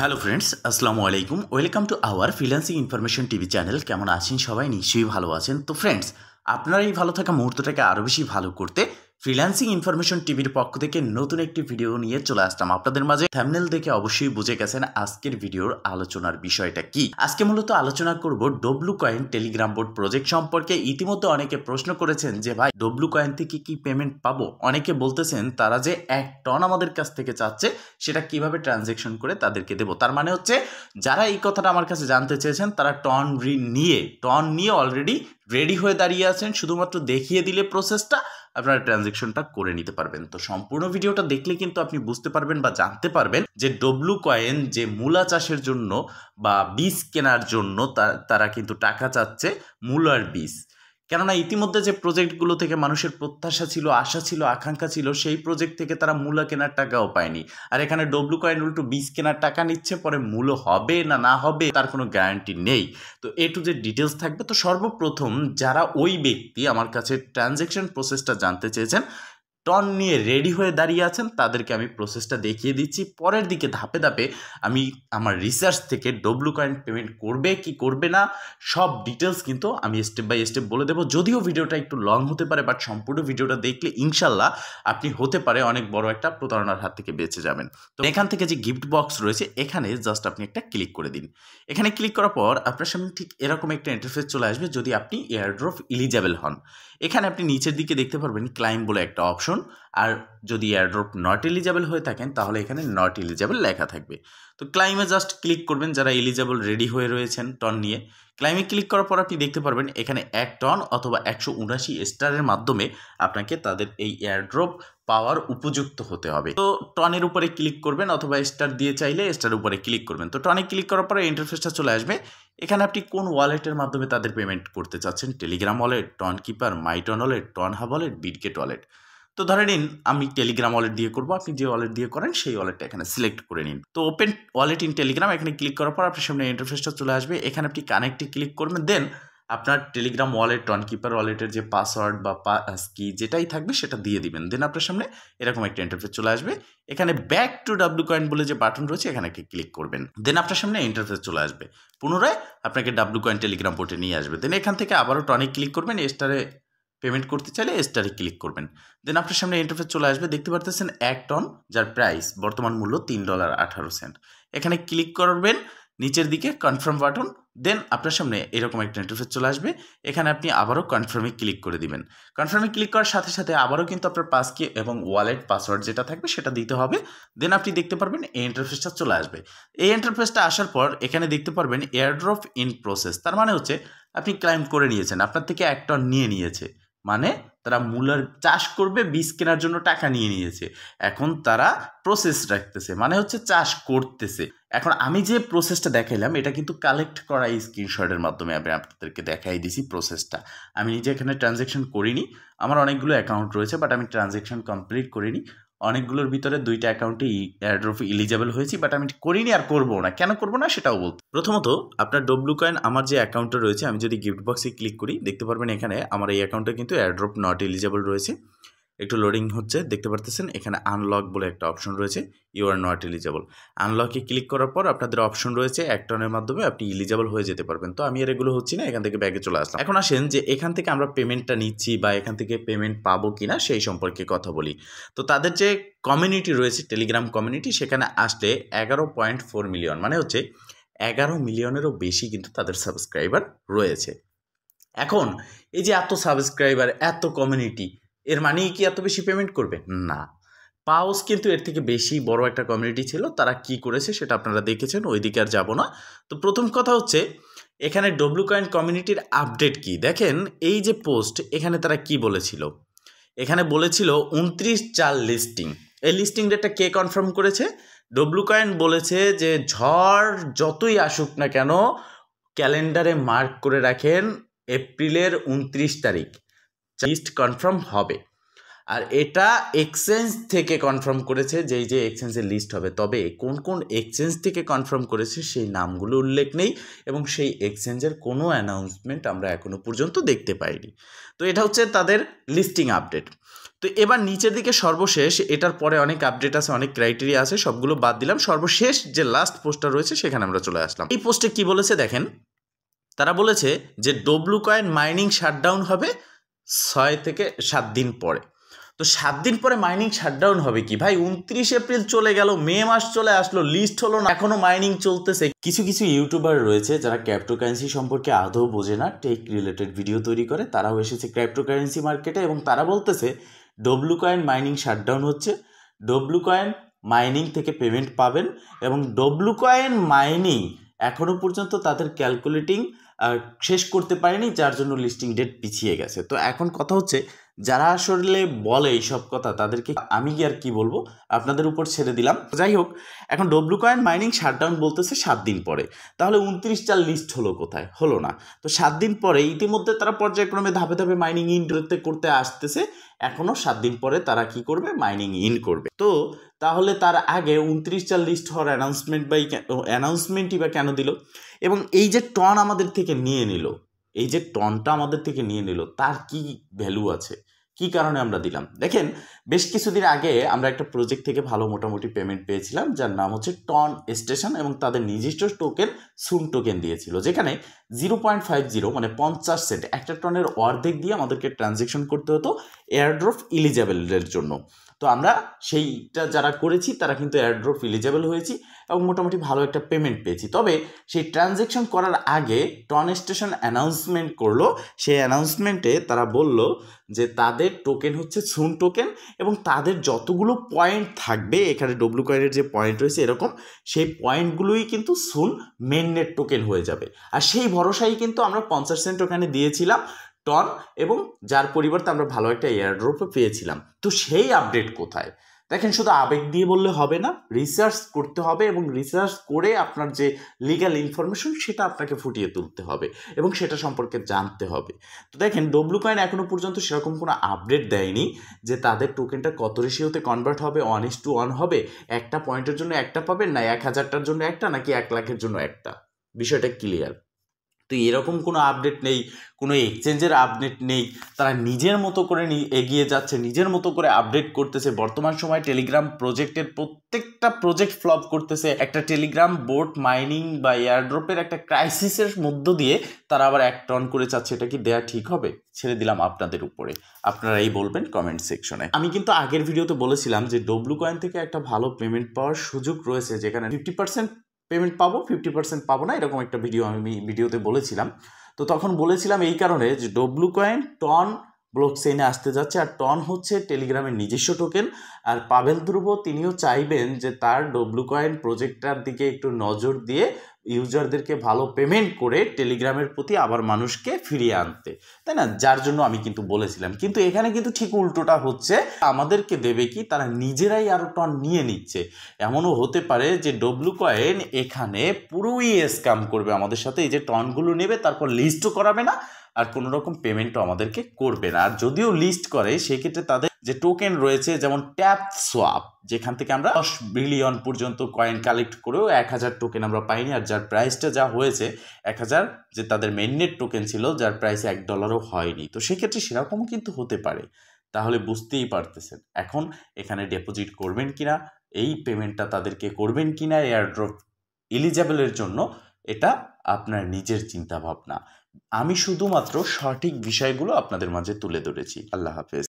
Hello friends, আসসালামু আলাইকুম। Welcome to our freelancing information TV channel. কেমন আছেন সবাই? নিশ্চয়ই ভালো আছেন। তো ফ্রেন্ডস, আপনারা এই ভালো থাকা মুহূর্তটাকে আরও বেশি ভালো করতে ফ্রিল্যান্সিং ইনফরমেশন টিভির পক্ষ থেকে নতুন একটি ভিডিও নিয়ে চলে আসলাম আপনাদের মাঝে। থাম্বনেল দেখে অবশ্যই বুঝে গেছেন আজকের ভিডিওর আলোচনার বিষয়টা কি। আজকে মূলত আলোচনা করব W coin Telegram boat project সম্পর্কে। ইতিমধ্যে অনেকে প্রশ্ন করেছেন যে ভাই ডব্লু কয়েন থেকে কি পেমেন্ট পাবো। অনেকে বলতেছেন তারা যে 1 টন আমাদের কাছ থেকে চাচ্ছে সেটা কিভাবে ট্রানজ্যাকশন করে তাদেরকে দেবো। তার মানে হচ্ছে যারা এই কথাটা আমার কাছে জানতে চেয়েছেন তারা টন নিয়ে অলরেডি রেডি হয়ে দাঁড়িয়ে আছেন। শুধুমাত্র দেখিয়ে দিলে প্রসেসটা আপনারা ট্রানজ্যাকশনটা করে নিতে পারবেন। তো সম্পূর্ণ ভিডিওটা দেখলে কিন্তু আপনি বুঝতে পারবেন বা জানতে পারবেন যে ডব্লু কয়েন যে মূলা চাষের জন্য বা বীজ কেনার জন্য তারা কিন্তু টাকা চাচ্ছে মূলার বীজ। কেননা ইতিমধ্যে যে প্রজেক্টগুলো থেকে মানুষের প্রত্যাশা ছিল, আশা ছিল, আকাঙ্ক্ষা ছিল, সেই প্রজেক্ট থেকে তারা মূলা কেনার টাকাও পায়নি। আর এখানে ডব্লু কয়েন উল্টো বীজ কেনার টাকা নিচ্ছে, পরে মূল্য হবে না হবে তার কোনো গ্যারান্টি নেই। তো এ টু যে ডিটেলস থাকবে। তো সর্বপ্রথম যারা ওই ব্যক্তি আমার কাছে ট্রানজ্যাকশন প্রসেসটা জানতে চেয়েছেন, টন নিয়ে রেডি হয়ে দাঁড়িয়ে আছেন, তাদেরকে আমি প্রসেসটা দেখিয়ে দিচ্ছি। পরের দিকে ধাপে ধাপে আমি আমার রিসার্চ থেকে ডব্লু কয়েন পেমেন্ট করবে কি করবে না সব ডিটেলস কিন্তু আমি স্টেপ বাই স্টেপ বলে দেবো। যদিও ভিডিওটা একটু লং হতে পারে, বাট সম্পূর্ণ ভিডিওটা দেখলে ইনশাল্লাহ আপনি হতে পারে অনেক বড় একটা প্রতারণার হাত থেকে বেঁচে যাবেন। তো এখান থেকে যে গিফট বক্স রয়েছে এখানে জাস্ট আপনি একটা ক্লিক করে দিন। এখানে ক্লিক করার পর আপনার সামনে ঠিক এরকম একটা ইন্টারফেস চলে আসবে যদি আপনি এয়ারড্রপ এলিজেবল হন। এখানে আপনি নিচের দিকে দেখতে পারবেন ক্লাইম বলে একটা অপশন, আর যদি এয়ারড্রপ নট এলিজেবল হয়ে থাকেন তাহলে এখানে নট এলিজেবল লেখা থাকবে। তো ক্লাইমে জাস্ট ক্লিক করবেন যারা এলিজেবল রেডি হয়ে রয়েছেন টন নিয়ে। ক্লাইমে ক্লিক করার পর আপনি দেখতে পারবেন এখানে 1 টন অথবা 179 স্টারের মাধ্যমে আপনাকে তাদের এই এয়ারড্রপ পাওয়ার উপযুক্ত হতে হবে। তো টনের উপরে ক্লিক করবেন অথবা স্টার দিয়ে চাইলে স্টার উপরে ক্লিক করবেন। তো টনে ক্লিক করার পরে ইন্টারফেসটা চলে আসবে। এখানে আপনি কোন ওয়ালেটের মাধ্যমে তাদের পেমেন্ট করতে চাচ্ছেন, Telegram wallet, Tonkeeper, MyTon wallet, Ton Hub wallet, Bitget wallet. তো ধরে নিন আমি টেলিগ্রাম ওয়ালেট দিয়ে করবো, আপনি যে ওয়ালেট দিয়ে করেন সেই ওয়ালেটটা এখানে সিলেক্ট করে নিন। তো ওপেন ওয়ালেট ইন টেলিগ্রাম এখানে ক্লিক করার পর আপনার সামনে ইন্টারফেসটা চলে আসবে। এখানে আপনি কানেক্টে ক্লিক করবেন, দেন আপনার টেলিগ্রাম ওয়ালেট, টন কিপার ওয়ালেটের যে পাসওয়ার্ড বা পাস কি যেটাই থাকবে সেটা দিয়ে দিবেন। দেন আপনার সামনে এরকম একটা ইন্টারফেস চলে আসবে। এখানে ব্যাক টু ডাব্লু কয়েন বলে যে বাটন রয়েছে এখানে একটা ক্লিক করবেন। দেন আপনার সামনে ইন্টারফেস চলে আসবে। পুনরায় আপনাকে ডাব্লু কয়েন টেলিগ্রাম পোর্টে নিয়ে আসবে। দেন এখান থেকে আবারও টনে ক্লিক করবেন, স্টারে পেমেন্ট করতে চাইলে স্টারে ক্লিক করবেন। দেন আপনার সামনে ইন্টারফেস চলে আসবে। দেখতে পারতেছেন 1 টন যার প্রাইস বর্তমান মূল্য $3.18। এখানে ক্লিক করবেন নিচের দিকে কনফার্ম বাটন। দেন আপনার সামনে এরকম একটা ইন্টারফেস চলে আসবে। এখানে আপনি আবারও কনফার্মে ক্লিক করে দিবেন। কনফার্মে ক্লিক করার সাথে সাথে আবারও কিন্তু আপনার পাসকি এবং ওয়ালেট পাসওয়ার্ড যেটা থাকবে সেটা দিতে হবে। দেন আপনি দেখতে পারবেন এই ইন্টারফেসটা চলে আসবে। এই ইন্টারফেসটা আসার পর এখানে দেখতে পারবেন এয়ারড্রপ ইন প্রসেস। তার মানে হচ্ছে আপনি ক্লাইম করে নিয়েছেন, আপনার থেকে 1 টন নিয়েছে, মানে তারা মূলার চাষ করবে, বীজ কেনার জন্য টাকা নিয়েছে। এখন তারা প্রসেস রাখতেছে, মানে হচ্ছে চাষ করতেছে। এখন আমি যে প্রসেসটা দেখাইলাম এটা কিন্তু কালেক্ট করা এই স্ক্রিনশটের মাধ্যমে আমি আপনাদেরকে দেখাই দিছি প্রসেসটা। আমি নিজে এখানে ট্রানজ্যাকশন করিনি, আমার অনেকগুলো অ্যাকাউন্ট রয়েছে বাট আমি ট্রানজ্যাকশন কমপ্লিট করিনি। অনেকগুলোর ভিতরে 2টা অ্যাকাউন্টে এয়ারড্রপ এলিজেবল হয়েছি, বাট আমি করিনি আর করবো না। কেন করবো না সেটাও বলতে। প্রথমত আপনার ডব্লু কয়েন আমার যে অ্যাকাউন্টটা রয়েছে, আমি যদি গিফট বক্সে ক্লিক করি দেখতে পারবেন এখানে আমার এই অ্যাকাউন্টে কিন্তু এয়ারড্রপ নট এলিজেবল রয়েছে। একটু লোডিং হচ্ছে, দেখতে পারতেছেন এখানে আনলক বলে একটা অপশন রয়েছে, ইউ আর নট এলিজেবল। আনলকে ক্লিক করার পর আপনাদের অপশন রয়েছে 1 টনের মাধ্যমে আপনি এলিজেবল হয়ে যেতে পারবেন। তো আমি আর এগুলো হচ্ছি না, এখান থেকে ব্যাগে চলে আসলাম। এখন আসেন যে এখান থেকে আমরা পেমেন্টটা নিচ্ছি বা এখান থেকে পেমেন্ট পাবো কিনা সেই সম্পর্কে কথা বলি। তো তাদের যে কমিউনিটি রয়েছে টেলিগ্রাম কমিউনিটি, সেখানে আসলে 11.4 মিলিয়ন, মানে হচ্ছে 11 মিলিয়নেরও বেশি কিন্তু তাদের সাবস্ক্রাইবার রয়েছে। এখন এই যে এত সাবস্ক্রাইবার, এত কমিউনিটি, এর মানেই কি এত বেশি পেমেন্ট করবে? না। পাউস কিন্তু এর থেকে বেশি বড় একটা কমিউনিটি ছিল। তারা কি করেছে সেটা আপনারা দেখেছেন, ওইদিকে আর যাব না। তো প্রথম কথা হচ্ছে এখানে ডব্লু কয়েন কমিউনিটির আপডেট কি দেখেন। এই যে পোস্ট এখানে তারা কি বলেছিল, এখানে বলেছিল 29/4 লিস্টিং। এই লিস্টিং ডেটটা কে কনফার্ম করেছে? ডব্লু কয়েন বলেছে যে ঝড় যতই আসুক না কেন ক্যালেন্ডারে মার্ক করে রাখেন এপ্রিলের 29 তারিখ লিস্ট কনফার্ম হবে। আর এটা এক্সচেঞ্জ থেকে কনফার্ম করেছে যে এক্সচেঞ্জের লিস্ট হবে। তবে কোন কোন এক্সচেঞ্জ থেকে কনফার্ম করেছে সেই নামগুলো উল্লেখ নেই এবং সেই এক্সচেঞ্জের কোনো অ্যানাউন্সমেন্ট আমরা এখনো পর্যন্ত দেখতে পাইনি। তো এটা হচ্ছে তাদের লিস্টিং আপডেট। তো এবার নিচের দিকে সর্বশেষ, এটার পরে অনেক আপডেট আছে, অনেক ক্রাইটেরিয়া আছে, সবগুলো বাদ দিলাম। সর্বশেষ যে লাস্ট পোস্টটা রয়েছে সেখানে আমরা চলে আসলাম। এই পোস্টে কি বলেছে দেখেন, তারা বলেছে যে ডব্লুকয়েন মাইনিং শাটডাউন হবে 6 থেকে 7 দিন পরে। তো 7 দিন পরে মাইনিং শাটডাউন হবে কি ভাই? 29 এপ্রিল চলে গেল, মে মাস চলে আসলো, লিস্ট হলো না, এখনো মাইনিং চলতেছে। কিছু কিছু ইউটিউবার রয়েছে যারা ক্রিপ্টোকারেন্সি সম্পর্কে আদৌ বোঝে না, টেক রিলেটেড ভিডিও তৈরি করে, তারাও এসেছে ক্রিপ্টোকারেন্সি মার্কেটে এবং তারা বলতেছে ডব্লুকয়েন মাইনিং শাটডাউন হচ্ছে, ডব্লুকয়েন মাইনিং থেকে পেমেন্ট পাবেন এবং ডব্লুকয়েন মাইনিং এখনও পর্যন্ত তাদের ক্যালকুলেটিং শেষ করতে পারেনি, যার জন্য লিস্টিং ডেট পিছিয়ে গেছে। তো এখন কথা হচ্ছে, যারা আসলে বলে এইসব কথা তাদেরকে আমি কি আর কি বলবো, আপনাদের উপর ছেড়ে দিলাম। যাই হোক, এখন ডব্লুকয়েন মাইনিং শাটডাউন বলতেছে 7 দিন পরে, তাহলে 29টার লিস্ট হলো কোথায়? হলো না। তো 7 দিন পরে ইতিমধ্যে তারা পর্যায়ক্রমে ধাপে ধাপে মাইনিং ইন করতে আসতেছে, এখনও 7 দিন পরে তারা কি করবে? মাইনিং ইন করবে। তো তাহলে তার আগে 29টার লিস্ট হওয়ার অ্যানাউন্সমেন্টই বা কেন দিল? এবং এই যে টন আমাদের থেকে নিয়ে নিল, এই যে টনটা আমাদের থেকে নিয়ে নিল, তার কি ভ্যালু আছে? কি কারণে আমরা দিলাম? দেখেন, বেশ কিছুদিন আগে আমরা একটা প্রজেক্ট থেকে ভালো মোটামুটি পেমেন্ট পেয়েছিলাম, যার নাম হচ্ছে টন স্টেশন, এবং তাদের নিজস্ব টোকেন সুন টোকেন দিয়েছিল, যেখানে 0.50 মানে 50 সেন্ট, একটা টনের অর্ধেক দিয়ে আমাদেরকে ট্রানজ্যাকশন করতে হতো এয়ারড্রপ ইলিজেবলের জন্য। তো আমরা সেইটা যারা করেছি তারা কিন্তু এয়ারড্রপ ইলিজেবল হয়েছি এবং মোটামুটি ভালো একটা পেমেন্ট পেয়েছি। তবে সেই ট্রানজ্যাকশন করার আগে টন স্টেশন অ্যানাউন্সমেন্ট করলো, সেই অ্যানাউন্সমেন্টে তারা বলল যে তাদের টোকেন হচ্ছে সুন টোকেন এবং তাদের যতগুলো পয়েন্ট থাকবে, এখানে ডব্লুকয়েনের যে পয়েন্ট রয়েছে এরকম, সেই পয়েন্টগুলোই কিন্তু সুন মেইননেট টোকেন হয়ে যাবে। আর সেই ভরসাই কিন্তু আমরা 50 সেন্ট ওখানে দিয়েছিলাম টন, এবং যার পরিবর্তে আমরা ভালো একটা এয়ারড্রপও পেয়েছিলাম। তো সেই আপডেট কোথায়? দেখেন, শুধু আবেগ দিয়ে বললে হবে না, রিসার্চ করতে হবে এবং রিসার্চ করে আপনার যে লিগ্যাল ইনফরমেশন সেটা আপনাকে ফুটিয়ে তুলতে হবে এবং সেটা সম্পর্কে জানতে হবে। তো দেখেন, ডব্লুকয়েন এখনও পর্যন্ত সেরকম কোনো আপডেট দেয়নি যে তাদের টোকেনটা কত রেশিওতে কনভার্ট হবে, 1:1 হবে, একটা পয়েন্টের জন্য একটা পাবেন, না 1000টার জন্য একটা, নাকি 1 লাখের জন্য একটা, বিষয়টা ক্লিয়ার। তো এরকম কোনো আপডেট নেই, কোনো এক্সচেঞ্জের আপডেট নেই, তারা নিজের মতো করে এগিয়ে যাচ্ছে, নিজের মতো করে আপডেট করতেছে। বর্তমান সময় টেলিগ্রাম প্রজেক্টের প্রত্যেকটা প্রজেক্ট ফ্লপ করতেছে। একটা টেলিগ্রাম বোট মাইনিং বা এয়ারড্রপের একটা ক্রাইসিসের মধ্য দিয়ে তারা আবার 1 টন করে চাচ্ছে। এটা কি দেয়া ঠিক হবে? ছেড়ে দিলাম আপনাদের উপরে, আপনারাই বলবেন কমেন্ট সেকশনে। আমি কিন্তু আগের ভিডিওতে বলেছিলাম যে ডব্লুকয়েন থেকে একটা ভালো পেমেন্ট পাওয়ার সুযোগ রয়েছে, যেখানে 50% পেমেন্ট পাবো, 50% পাবো না, এরকম একটা আমি ভিডিওতে বলেছিলাম। তো তখন বলেছিলাম এই কারণে যে ডব্লুকয়েন টন ব্লকচেইনে আসতে যাচ্ছে, আর টন হচ্ছে টেলিগ্রামের নিজস্ব টোকেন। আর পাভেল ধ্রুব তিনিও চাইবেন যে তার ডব্লুকয়েন প্রজেক্টটার দিকে একটু নজর দিয়ে ইউজারদেরকে ভালো পেমেন্ট করে টেলিগ্রামের প্রতি আবার মানুষকে ফিরিয়ে আনতে, তাই না? যার জন্য আমি কিন্তু বলেছিলাম, কিন্তু এখানে কিন্তু ঠিক উল্টোটা হচ্ছে। আমাদেরকে দেবে কি, তারা নিজেরাই আরও টন নিয়ে নিচ্ছে। এমনও হতে পারে যে ডব্লুকয়েন এখানে পুরোই স্ক্যাম করবে আমাদের সাথে, এই যে টনগুলো নেবে তারপর লিস্টও করাবে না আর কোনো রকম পেমেন্টও আমাদেরকে করবে না। আর যদিও লিস্ট করে, সেক্ষেত্রে তাদের যে টোকেন রয়েছে, যেমন ট্যাপ সোয়াপ, যেখান থেকে আমরা 10 বিলিয়ন পর্যন্ত কয়েন কালেক্ট করেও 1000 টোকেন আমরা পাইনি, আর যার প্রাইসটা যা হয়েছে 1000, যে তাদের মেইননেট টোকেন ছিল যার প্রাইস $1 হয়নি। তো সেক্ষেত্রে সেরকমও কিন্তু হতে পারে। তাহলে বুঝতেই পারতেছেন এখন এখানে ডিপোজিট করবেন কিনা, এই পেমেন্টটা তাদেরকে করবেন কিনা এয়ারড্রপ এলিজেবলের জন্য, এটা আপনার নিজের চিন্তা ভাবনা। আমি শুধুমাত্র সঠিক বিষয়গুলো আপনাদের মাঝে তুলে ধরেছি। আল্লাহ হাফেজ।